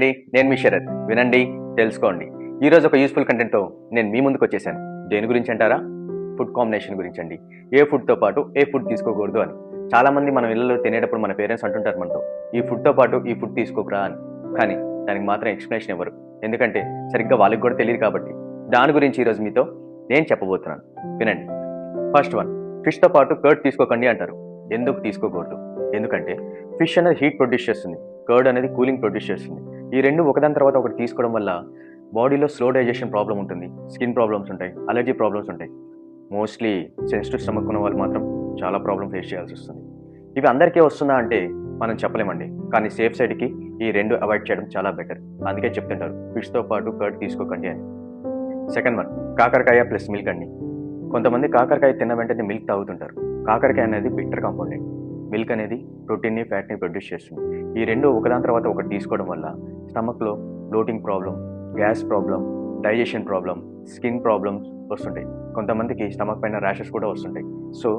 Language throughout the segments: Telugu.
అండి, నేను మీ శరత్. వినండి, తెలుసుకోండి. ఈరోజు ఒక యూస్ఫుల్ కంటెంట్తో నేను మీ ముందుకు వచ్చేసాను. దేని గురించి అంటారా? ఫుడ్ కాంబినేషన్ గురించి అండి. ఏ ఫుడ్తో పాటు ఏ ఫుడ్ తీసుకోకూడదు అని. చాలామంది మనం ఇళ్ళలో తినేటప్పుడు మన పేరెంట్స్ అంటుంటారు మనతో, ఈ ఫుడ్తో పాటు ఈ ఫుడ్ తీసుకోకురా అని. కానీ దానికి మాత్రం ఎక్స్ప్లెనేషన్ ఇవ్వరు. ఎందుకంటే సరిగ్గా వాళ్ళకి కూడా తెలియదు కాబట్టి. దాని గురించి ఈరోజు మీతో నేను చెప్పబోతున్నాను. వినండి. ఫస్ట్ వన్, ఫిష్తో పాటు కర్డ్ తీసుకోకండి అంటారు. ఎందుకు తీసుకోకూడదు? ఎందుకంటే ఫిష్ అనేది హీట్ ప్రొడ్యూస్ చేస్తుంది, కర్డ్ అనేది కూలింగ్ ప్రొడ్యూస్ చేస్తుంది. ఈ రెండు ఒకదాని తర్వాత ఒకటి తీసుకోవడం వల్ల బాడీలో స్లో డైజెషన్ ప్రాబ్లం ఉంటుంది, స్కిన్ ప్రాబ్లమ్స్ ఉంటాయి, అలర్జీ ప్రాబ్లమ్స్ ఉంటాయి. మోస్ట్లీ సెన్సిటివ్ స్టమక్ ఉన్న వాళ్ళు మాత్రం చాలా ప్రాబ్లం ఫేస్ చేయాల్సి వస్తుంది. ఇవి అందరికీ వస్తుందా అంటే మనం చెప్పలేమండి. కానీ సేఫ్ సైడ్కి ఈ రెండు అవాయిడ్ చేయడం చాలా బెటర్. అందుకే చెప్తుంటారు ఫిష్తో పాటు కర్డ్ తీసుకోకండి అని. సెకండ్ వన్, కాకరకాయ ప్లస్ మిల్క్ అండి. కొంతమంది కాకరకాయ తిన్న వెంటనే మిల్క్ తాగుతుంటారు. కాకరకాయ అనేది బిట్టర్ కాంపౌండెంట్. మిల్క్ అనేది ప్రోటీన్ని, ఫ్యాట్ని ప్రొడ్యూస్ చేస్తుంది. ఈ రెండు ఒకదాని తర్వాత ఒకటి తీసుకోవడం వల్ల స్టమక్లో bloating problem, gas problem, digestion problem, skin problems వస్తుంటాయి. కొంతమందికి స్టమక్ పైన ర్యాషెస్ కూడా వస్తుంటాయి. సో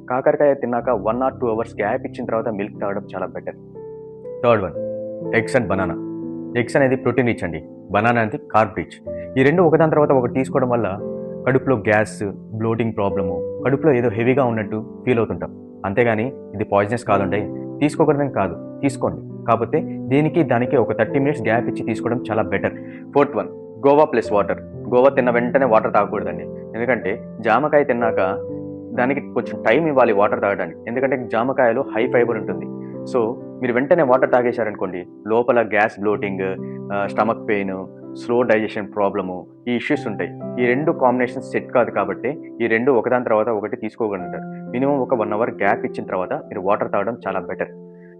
కాకరకాయ తిన్నాక 1 or 2 hours గ్యాప్ ఇచ్చిన తర్వాత మిల్క్ తాగడం చాలా better. Third one, eggs and banana. Eggs అనేది ప్రోటీన్ రిచ్ అండి, బనానా అనేది కార్బ్ రిచ్. ఈ రెండు ఒకదాని తర్వాత ఒకటి తీసుకోవడం వల్ల కడుపులో గ్యాస్, బ్లోటింగ్ ప్రాబ్లము, కడుపులో ఏదో హెవీగా ఉన్నట్టు ఫీల్ అవుతుంటాం. అంతేగాని ఇది పాయిజనస్ కాదండి, తీసుకోకూడదని కాదు, తీసుకోండి. కాకపోతే దీనికి దానికి ఒక 30 minutes గ్యాప్ ఇచ్చి తీసుకోవడం చాలా better. Fourth one, Goa plus water. Goa తిన్న వెంటనే వాటర్ తాగకూడదండి. ఎందుకంటే జామకాయ తిన్నాక దానికి కొంచెం టైం ఇవ్వాలి వాటర్ తాగడానికి. ఎందుకంటే జామకాయలో హై ఫైబర్ ఉంటుంది. సో మీరు వెంటనే వాటర్ తాగేశారనుకోండి, లోపల gas, bloating, stomach pain, slow digestion problem, ఈ ఇష్యూస్ ఉంటాయి. ఈ రెండు కాంబినేషన్ సెట్ కాదు కాబట్టి ఈ రెండు ఒకదాని తర్వాత ఒకటి తీసుకోగలుగుతారు. మినిమం ఒక 1 hour గ్యాప్ ఇచ్చిన తర్వాత మీరు వాటర్ తాగడం చాలా better.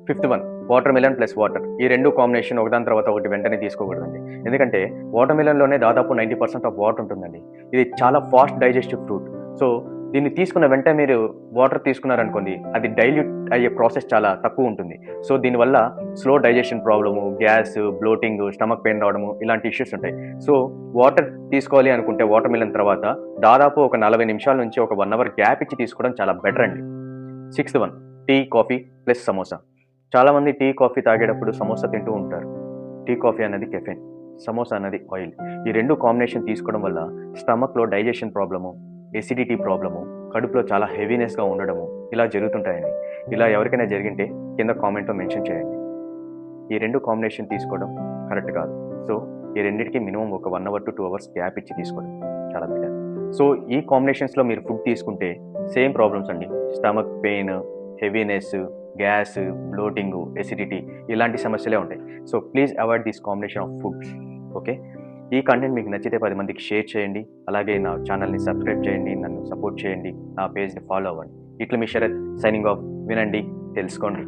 Fifth one, water melon plus water. ఈ రెండు కాంబినేషన్ ఒకదాని తర్వాత ఒకటి వెంటనే తీసుకోకూడదండి. ఎందుకంటే వాటర్ మిలన్లోనే దాదాపు 90% ఆఫ్ వాటర్ ఉంటుందండి. ఇది చాలా ఫాస్ట్ డైజెస్టివ్ ఫ్రూట్. సో దీన్ని తీసుకున్న వెంటనే మీరు వాటర్ తీసుకున్నారనుకోండి, అది డైల్యూట్ అయ్యే ప్రాసెస్ చాలా తక్కువ ఉంటుంది. సో దీనివల్ల slow digestion problem, gas, bloating, stomach pain రావడము, ఇలాంటి ఇష్యూస్ ఉంటాయి. సో వాటర్ తీసుకోవాలి అనుకుంటే వాటర్ మిలన్ తర్వాత దాదాపు ఒక 40 నిమిషాల నుంచి ఒక 1 hour గ్యాప్ ఇచ్చి తీసుకోవడం చాలా బెటర్ అండి. Sixth one, tea, coffee plus samosa. చాలామంది టీ, కాఫీ తాగేటప్పుడు సమోసా తింటూ ఉంటారు. టీ, కాఫీ అనేది కెఫెన్, సమోసా అనేది ఆయిల్. ఈ రెండు కాంబినేషన్ తీసుకోవడం వల్ల స్టమక్లో డైజెషన్ ప్రాబ్లము, ఎసిడిటీ ప్రాబ్లము, కడుపులో చాలా హెవీనెస్గా ఉండడము, ఇలా జరుగుతుంటాయండి. ఇలా ఎవరికైనా జరిగింటే కింద కామెంట్లో మెన్షన్ చేయండి. ఈ రెండు కాంబినేషన్ తీసుకోవడం కరెక్ట్ కాదు. సో ఈ రెండింటికి మినిమం ఒక 1 hour to 2 hours గ్యాప్ ఇచ్చి తీసుకోవడం చాలా బెటర్. సో ఈ కాంబినేషన్స్లో మీరు ఫుడ్ తీసుకుంటే సేమ్ ప్రాబ్లమ్స్ అండి, stomach pain, heaviness, gas, bloating, acidity, ఇలాంటి సమస్యలే ఉంటాయి. So please avoid this combination of foods. Okay, ఈ కంటెంట్ మీకు నచ్చితే 10 మందికి షేర్ చేయండి. అలాగే నా ఛానల్ని సబ్స్క్రైబ్ చేయండి, నన్ను సపోర్ట్ చేయండి, నా పేజ్ని ఫాలో అవ్వండి. ఇట్లా మీ శరత్ సైనింగ్ ఆఫ్. వినండి, తెలుసుకోండి.